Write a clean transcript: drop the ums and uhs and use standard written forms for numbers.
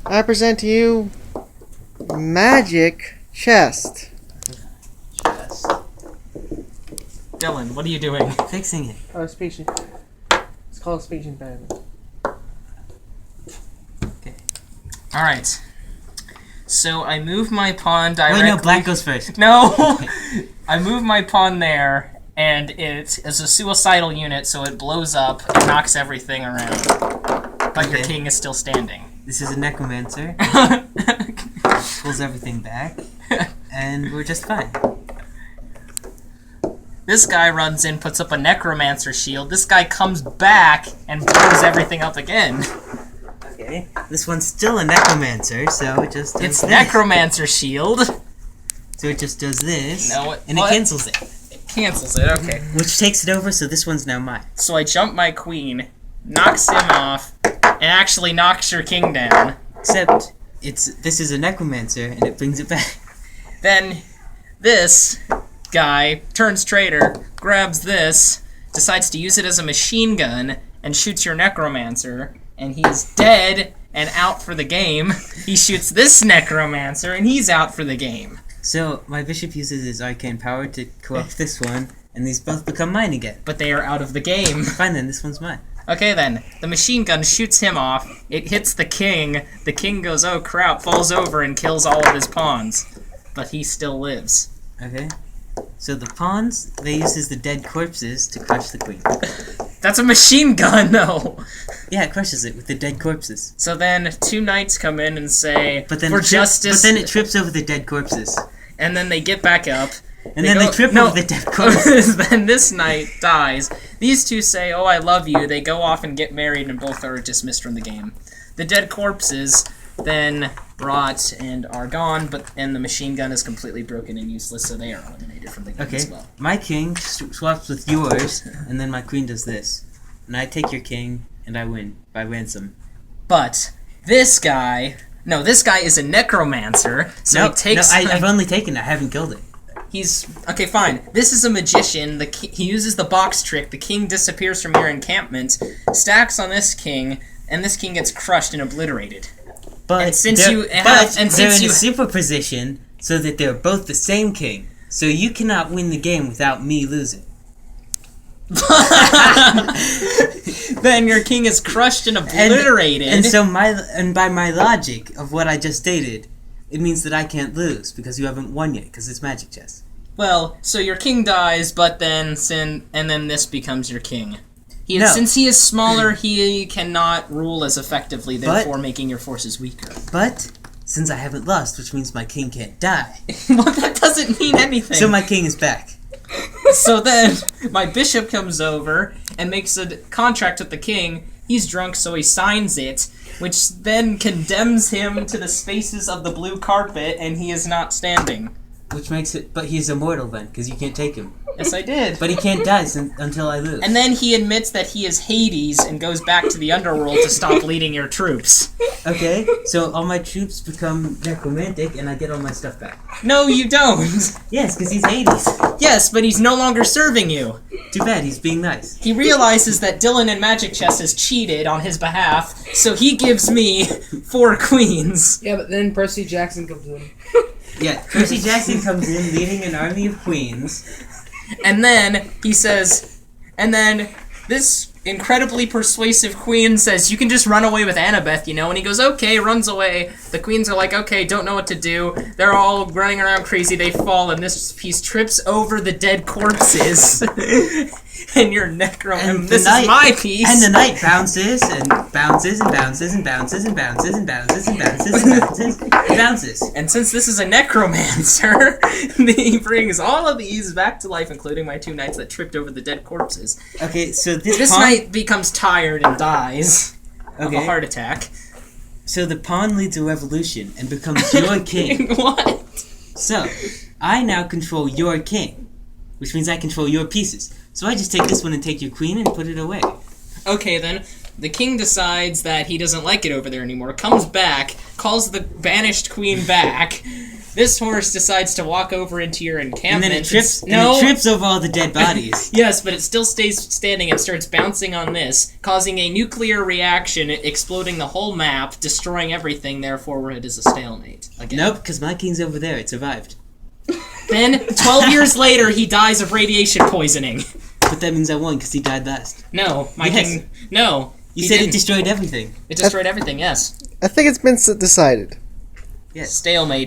I present to you Magic Chest. Chest. Dylan, what are you doing? Fixing it. Oh, speech. It's called speech impediment. Okay. Alright. So I move my pawn directly... Wait, no, black goes first. No! I move my pawn there, and it is a suicidal unit, so it blows up and knocks everything around. But your king is still standing. This is a necromancer. Pulls everything back. And we're just fine. This guy runs in, puts up a necromancer shield. This guy comes back and blows everything up again. Okay. This one's still a necromancer, so it just does It's this. necromancer shield. So it just does this. No, and it cancels it. It cancels it, okay. Which takes it over, so this one's now mine. So I jump my queen, knocks him off, and actually knocks your king down. Except, this is a necromancer, and it brings it back. Then this guy turns traitor, grabs this, decides to use it as a machine gun, and shoots your necromancer, and he's dead and out for the game. He shoots this necromancer, and he's out for the game. So, my bishop uses his arcane power to co-opt this one, and these both become mine again. But they are out of the game. Fine then, this one's mine. Okay then, the machine gun shoots him off, it hits the king goes, oh crap, falls over and kills all of his pawns. But he still lives. Okay. So the pawns, they uses the dead corpses to crush the queen. That's a machine gun, though! Yeah, it crushes it with the dead corpses. So then, two knights come in and say, But then for justice... But then it trips over the dead corpses. And then they get back up. And then they trip over the dead corpses. Then this knight dies. These two say, oh, I love you. They go off and get married, and both are dismissed from the game. The dead corpses then rot and are gone, and the machine gun is completely broken and useless, so they are eliminated from the game as well. My king swaps with yours, and then my queen does this. And I take your king, and I win by ransom. But this guy... No, this guy is a necromancer, so he takes... No, I've only taken it. I haven't killed it. He's... Okay, fine. This is a magician. He uses the box trick. The king disappears from your encampment, stacks on this king, and this king gets crushed and obliterated. But and since they're, you they're in a superposition so that they're both the same king. So you cannot win the game without me losing. Then your king is crushed and obliterated. And so by my logic of what I just stated, it means that I can't lose because you haven't won yet because it's magic chess. Well, so your king dies, but then then this becomes your king. Since he is smaller, he cannot rule as effectively, therefore making your forces weaker. But since I haven't lost, which means my king can't die. Well, that doesn't mean anything. So my king is back. So then, my bishop comes over and makes a contract with the king. He's drunk, so he signs it, which then condemns him to the spaces of the blue carpet, and he is not standing. Which makes it... But he's immortal then, because you can't take him. Yes, I did. But he can't die until I lose. And then he admits that he is Hades and goes back to the underworld to stop leading your troops. Okay, so all my troops become necromantic and I get all my stuff back. No, you don't. Yes, because he's Hades. Yes, but he's no longer serving you. Too bad, he's being nice. He realizes that Dylan in Magic Chess has cheated on his behalf, so he gives me 4 queens. Yeah, but then Percy Jackson comes in. Yeah, Percy Jackson comes in leading an army of queens. And then he says, and then this incredibly persuasive queen says, you can just run away with Annabeth, you know? And he goes, okay, runs away. The queens are like, okay, don't know what to do. They're all running around crazy. They fall, and this piece trips over the dead corpses. And your this is my piece. And the knight bounces and bounces and bounces and bounces and bounces and bounces and bounces and bounces and bounces. And since this is a necromancer, he brings all of these back to life, including my 2 knights that tripped over the dead corpses. Okay, so this knight becomes tired and dies of a heart attack. So the pawn leads a revolution and becomes your king. What? So, I now control your king, which means I control your pieces. So I just take this one and take your queen and put it away. Okay, then. The king decides that he doesn't like it over there anymore, comes back, calls the banished queen back, This horse decides to walk over into your And encampment. then it trips. No. And it trips over all the dead bodies. Yes, but it still stays standing and starts bouncing on this, causing a nuclear reaction, exploding the whole map, destroying everything. Therefore, it is a stalemate. Again. Nope, because my king's over there. It survived. Then, 12 years later, he dies of radiation poisoning. But that means I won because he died last. No, my Yes. king. No. You he said didn't. it destroyed everything. It destroyed everything, yes. I think it's been decided. Yes. Stalemate.